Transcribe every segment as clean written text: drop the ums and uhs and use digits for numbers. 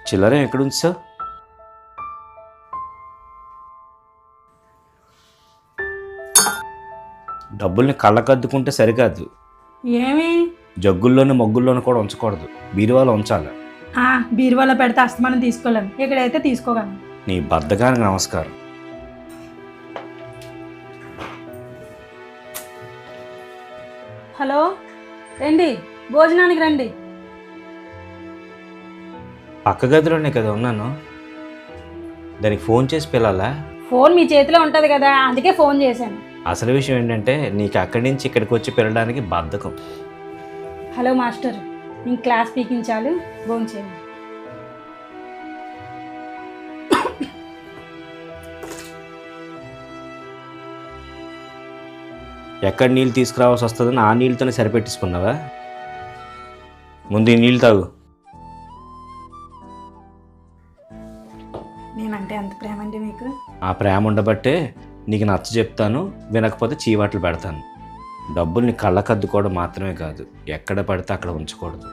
చిల్లర ఎక్కడుంది సార్? డబ్బుల్ని కళ్ళకద్దుకుంటే సరికాదు, ఏమి జగ్గుల్లోనూ మొగ్గుల్లోనూ కూడా ఉంచకూడదు, బీరువాలో ఉంచాలి. బీరువాలో పెడితే అస్తమానం తీసుకోలేము, ఇక్కడైతే తీసుకోగలను. నీ బద్ధకానికి నమస్కారం. హలో, రండి, భోజనానికి రండి. పక్క గదిలోనే కదా ఉన్నాను, దానికి ఫోన్ చేసి పిలాలా? ఫోన్ మీ చేతిలో ఉంటుంది కదా, అందుకే ఫోన్ చేశాను. అసలు విషయం ఏంటంటే నీకు అక్కడి నుంచి ఇక్కడికి వచ్చి పిలవడానికి బద్ధకం. హలో మాస్టర్, నేను క్లాస్ పీకించాలి, భోజనం చేయండి. ఎక్కడ నీళ్ళు తీసుకురావాల్సి వస్తుందని ఆ నీళ్ళతోనే సరిపెట్టించుకున్నావా? ముందు ఈ నీళ్ళు తాగు. నేనంటే ఎంత ప్రేమ అండి మీకు. ఆ ప్రేమ ఉండబట్టే నీకు నచ్చ చెప్తాను, వినకపోతే చీవాట్లు పెడతాను. డబ్బుల్ని కళ్ళకద్దుకోవడం మాత్రమే కాదు, ఎక్కడ పడితే అక్కడ ఉంచకూడదు.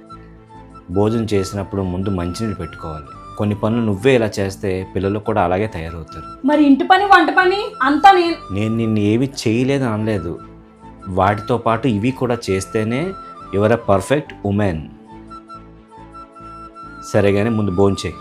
భోజనం చేసినప్పుడు ముందు మంచినీళ్ళు పెట్టుకోవాలి. కొన్ని పనులు నువ్వే ఇలా చేస్తే పిల్లలు కూడా అలాగే తయారవుతారు. మరి ఇంటి పని వంట పని అంతా నేను నిన్ను ఏమి చేయలేదు అనలేదు, వాటితో పాటు ఇవి కూడా చేస్తేనే యువర్ ఎ పర్ఫెక్ట్ ఉమెన్. సరే కానీ ముందు భోంచేయి.